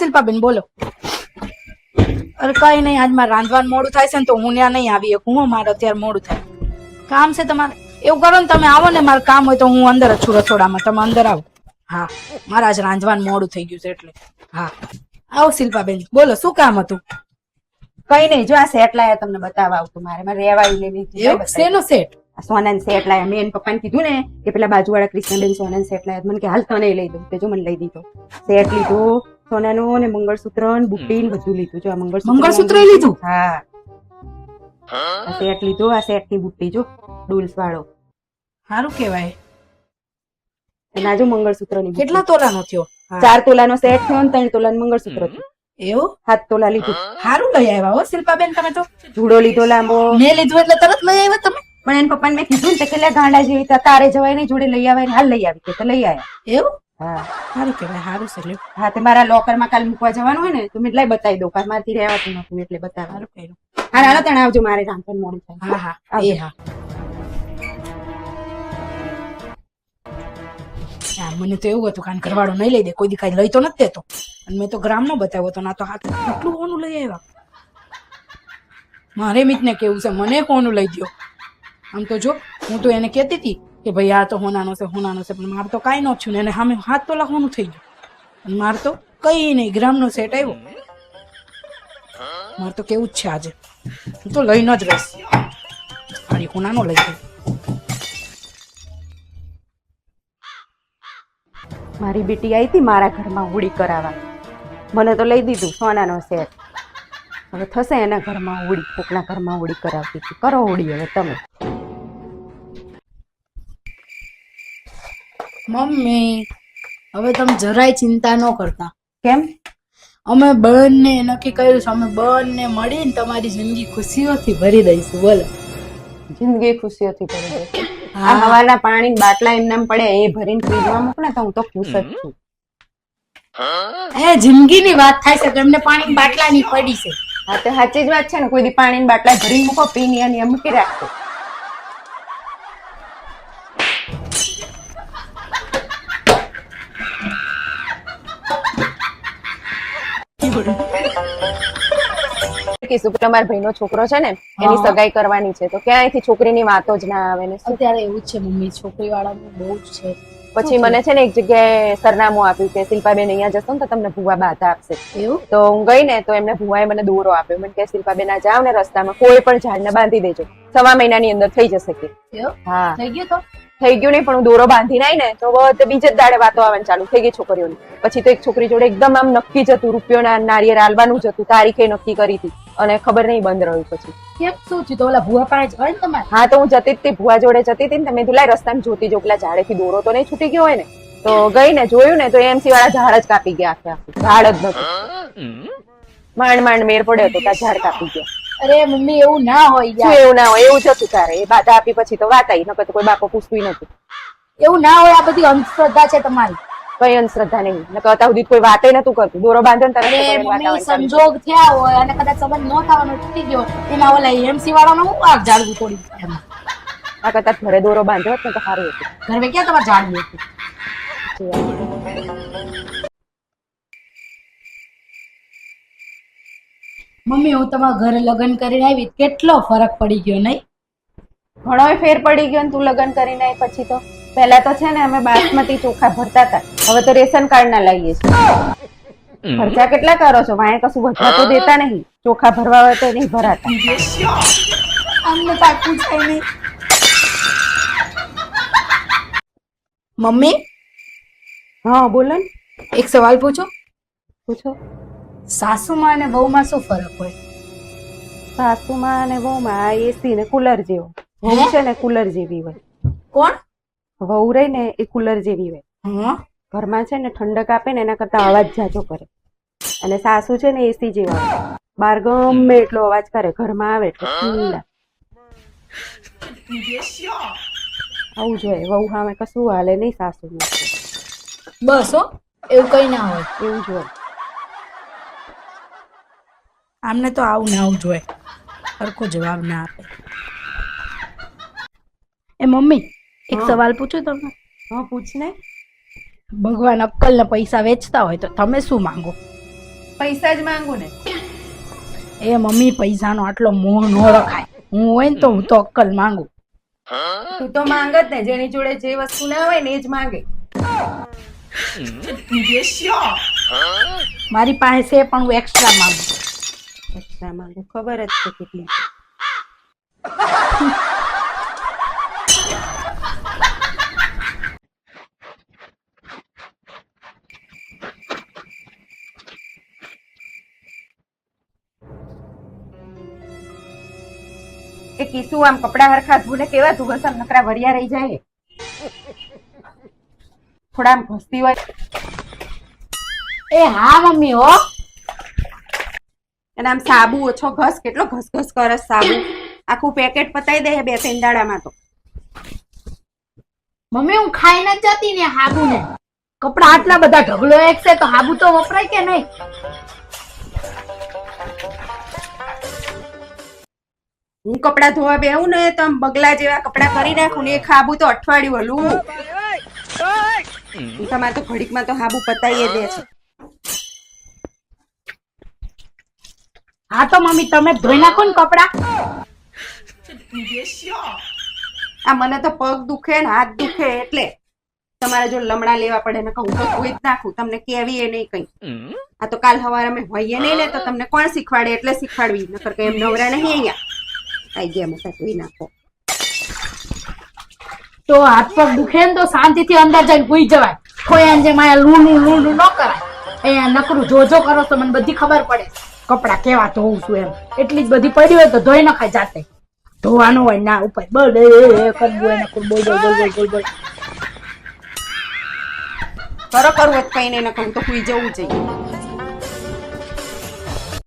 શિલ્પાબેન બોલો. અરે કઈ નહીં, આજ મારે રાંધવાનું મોડું થાય છે ને તો હું ત્યાં નહીં આવી શકું. મારે અત્યારે મોડું થાય. કામ છે તમારે? એવું કરો ને, તમે આવો ને, મારે કામ હોય તો હું અંદર જ છું રસોડામાં, તમે અંદર આવો. હા, મારે આજ રાંધવાનું મોડું થઈ ગયું છે એટલે. હા આવો શિલ્પાબેન, બોલો શું કામ હતું? કઈ નહીં, જો આ સેટ લાયા તમને બતાવવા આવતું. મારે રેવાયું લેવી. એવું શેનો સેટ? સોનાન સેટ લાયા. મેં પપ્પાને કીધું ને કે પેલા બાજુવાળા કૃષ્ણબેન સોનાન સેટ લાયા. મને કે હાલ તને લઈ દઉં. જો મને લઈ દીધો સેટ લીધો સોનાનું, ને મંગળસૂત્ર ને બુટ્ટી ને બધું લીધું. જો આ મંગળસૂત્ર લીધું? હા, આ સેટ લીધો. આ સેટ ની બુટ્ટી જો ડુલ્સ વાળો, સારું કેવાય. એના જો મંગળસૂત્ર ની કેટલા તોલાનો થયો? 4 તોલાનો સેટ થયો ને 3 તોલાનું મંગળસૂત્ર થયું. એવું? 7 તોલા લીધું. સારું લઈ આવ્યા હો શિલ્પાબેન તમે તો. જુડો લીધો લાંબો. મેં લીધું એટલે તરત લઈ આવ્યા તમે? પણ એના પપ્પાને મેં કીધું ને કે ગાંડા જેવી તારે જવાય નહીં, જોડે લઈ આવે. હાલ લઈ આવી તો લઈ આવ્યા. એવું? હા સારું કેવાય. સારું છે લ્યો. હા, તે મારા લોકર માં કાલ મૂકવા જવાનું હોય ને તો મેં લાઈ બતાવી દઉં. કાલ મારથી રહેવાતું નતું એટલે બતાવ. સારું કર્યું. હા હાલો તને આવજો, મારે રાંધવાનું મોડું થાય. હા હા એ હા. મને તો એવું હતું કાન ઘરવાળો નહીં લઈ દે, કોઈ દી કઈ લઈ તો નથી દેતો. અને મેં તો ગ્રામ નો બતાવ્યો તો, ના તો હાથ કેટલું કોનું લઈ આવ્યા. મારે મિત ને કેવું છે, મને કોનું લઈ દો. આમ તો જો હું તો એને કહેતી હતી કે ભાઈ આ તો હોનાનો છે, હોનાનો છે, પણ મારે તો કાંઈ ન થયું ને એને સામે હાથ તો લખવાનું થઈ ગયું. અને મારે તો કઈ નહીં, ગ્રામનો સેટ આવ્યો. મારે તો કેવું જ છે આજે, હું તો લઈને જ રહીશ. મારી હોનાનો લઈ ગયો. મારી બેટી આવી હતી મારા ઘરમાં હોળી કરાવવા, મને તો લઈ દીધું સોનાનો સેટ. હવે થશે એના ઘરમાં હોળી, કોકના ઘરમાં હોળી કરાવતી હતી. કરો હોળી હવે તમે. મમ્મી હવે તમે જરાય ચિંતા ન કરતા. કેમ? અમે બંને નક્કી કર્યું છે, અમે બંને મળીને તમારી જિંદગી ખુશીઓથી ભરી દઈશું. બોલો. જિંદગી ખુશીઓથી ભરી દઈશું. આ હવાના પાણી બાટલા એમનામ પડ્યા એ ભરીને ફ્રીજમાં મૂક ને તો હું તો ખુશ જ છું. એ જિંદગીની વાત થાય છે તો એમને પાણી બાટલાની પડી છે. હા તે સાચી જ વાત છે ને. કોઈ દી પાણી બાટલા ભરીને મૂકો, પીની અને મૂકી રાખો. કીધું પેલા મારા ભાઈનો છોકરો છે ને એની સગાઈ કરવાની છે, તો ક્યાંયથી છોકરીની વાતો જ ના આવે ને. અત્યારે એવું જ છે મમ્મી, છોકરી વાળાનું બહુ જ છે. પછી મને છે ને એક જગ્યાએ સરનામું આપ્યું કે શિલ્પાબેન અહીંયા જશો ને તો તમને ભુવા બાધા આપશે. એવું? તો હું ગઈ ને તો એમને ભુવાએ મને દોરો આપ્યો. મને કે શિલ્પાબેન આ જાવ ને રસ્તામાં કોઈ પણ ઝાડને બાંધી દેજો, 6 મહિનાની અંદર થઈ જશે કે. હા થઈ ગયું. તો થઈ ગયું નહીં, પણ હું દોરો બાંધી નાઈ ને તો બધે બીજે જ દાડે વાતો આવવાની ચાલુ થઈ ગઈ છોકરીઓની. પછી તો એક છોકરી જોડે એકદમ આમ નક્કી જ હતું, રૂપિયોના નારિયેર આલવાનું જ હતું, તારીખે નક્કી કરી હતી અને ખબર નહીં બંધ રહ્યું. પછી કેમ શું થયું? તો ઓલા ભુવા પાસે જવાય ને તમારે? હા તો હું જતી હતી, ભુવા જોડે જતી હતી ને તમે ધુલાઈ રસ્તામાં જોતી જો પેલા ઝાડેથી દોરો તો નહીં છૂટી ગયો હોય ને, તો ગઈ ને જોયું ને તો એમસી વાળા ઝાડ જ કાપી ગયા. આખે ઝાડ જ નતું. માંડ માંડ મેર પડ્યો તો ત્યાં ઝાડ કાપી ગયા. અરે મમ્મી એવું ના હોય શું એવું ના હોય? એવું જ હતું તારે. એ બાધા આપી પછી તો વાત આવી, નકર તો કોઈ બાપો પૂછતું નતું. એવું ના હોય, આ બધી અંધશ્રદ્ધા છે તમારી. કઈ અંધશ્રદ્ધા નહીં, નકર અત્યાર સુધી કોઈ વાતે નતું કરતું. દોરો બાંધ્યો ને અરે તરત મમ્મી સંજોગ થયા હોય અને કદાચ સંબંધ ન થવાનો તૂટી ગયો એના ઓલા એમસી વાળાનો હું આ ઝાડવું તોડી એમાં. આ કરતા ઘરે દોરો બાંધ્યો હોત ને તો સારું હતું. ઘરે ક્યાં તમારે ઝાડવું હતું? મમ્મી હું તમારા ઘરે લગ્ન કરીને આવી, કેટલો ફરક પડી ગયો નહીં? ઘણોય ફેર પડી ગયો ને તું લગ્ન કરીને આવી પછી તો. પહેલા તો છે ને અમે બાસમતી ચોખા ભરતા હતા, હવે તો રેશન કાર્ડ ના લઈએ છીએ. ખર્ચા કેટલા કરો છો? વાંહે કશું વધવા તો દેતા નહીં. ચોખા ભરવા હોય તો નહીં ભરાતા. અમને પાકું છે નહીં. મમ્મી હા બોલો ને. એક સવાલ પૂછો. પૂછો. સાસુમાં અને વહુમાં શું ફરક હોય? સાસુમાં અને વહુમાં આ એસી ને કુલર જેવો. વહુ છે ને કુલર જેવી હોય. કોણ? વહુ રહી ને એ કુલર જેવી હોય. હા, ઘરમાં છે ને ઠંડક આપે ને એના કરતા અવાજ જાજો કરે. અને સાસુ છે ને એસી જેવા હોય. બહાર ગમે એટલો અવાજ કરે, ઘરમાં આવે એટલે ઠંડા. આવું જોઈએ. વહુ સામે કશું હાલે નહીં સાસુ. બસ હો, એવું કઈ ના હોય. એવું જોઈએ. આમને તો આવું ના આવું જોઈએ, સરખો જવાબ ના આપે. એ મમ્મી એક સવાલ પૂછું તમને? હા પૂછ ને. ભગવાન અક્કલ ને પૈસા વેચતા હોય તો તમે શું માંગો? પૈસા જ માંગુ ને. એ મમ્મી પૈસાનો આટલો મોહ ન રખાય. હું હોય ને તો હું તો અક્કલ માંગુ. તું તો માંગ જ ને, જેની જોડે જે વસ્તુ ના હોય ને એ જ માંગે. મારી પાસે છે પણ હું એક્સ્ટ્રા માંગુ. એક્સ્ટ્રા માંગુ, ખબર જ છે કેટલી છે. એ કીસુ આમ કપડા હરખા ધોને કેવા તું ઘસમ નકરા વરિયા રહી જાય. થોડા આમ ઘસતી હોય. એ હા મમ્મી હો. અને આમ સાબુ ઓછો ઘસ, કેટલો ઘસ કરસ સાબુ. આખું પેકેટ પતાઈ દે 2-3 દાડામાં તો. મમ્મી હું ખાઈને જ જતી ને હાબુ ને. કપડા આટલા બધા ઢગલો એક છે તો હાબુ તો વપરાય કે નહીં? હું કપડા ધોવા બેહું ને તો આમ બગલા જેવા કપડા કરી નાખું ને, એક હાબુ તો અઠવાડિયું હલું. તમારે તો ઘડીકમાં તો હાબુ પતાઈએ દે છે. હા તો મમ્મી તમે ધોઈ નાખો ને કપડા. આ મને તો પગ દુખે ને હાથ દુખે એટલે તમારે જો લમડા લેવા પડે ને કહું તો ધોઈ જ નાખું. તમને કેવી એ નહીં કઈ. આ તો કાલ સવારે અમે હોઈએ નહીં ને તો તમને કોણ શીખવાડે એટલે શીખવાડવી, નકર કઈ એમ નવરા નહીં અહીંયા. આઈ ગયા મતા ધોઈ નાખો. તો હાથ પગ દુખે ને તો શાંતિથી અંદર જઈને ભૂઈ જવાય. કોઈ અંજે માયા લૂનું ન કરાય. અહીંયા નકરું જોજો કરો તો મને બધી ખબર પડે કપડા કેવા ધોઉં છું એમ. એટલી જ બધી પડી હોય તો ધોઈ નખાય જાતે. ધોવાનું હોય ના ઉપર બોલ કરવું હોય નકરું બોલ બોલ બોલ બોલ બોલ બોલ. કરો કરવું કઈ નહીં, નકર તો સુઈ જવું જોઈએ.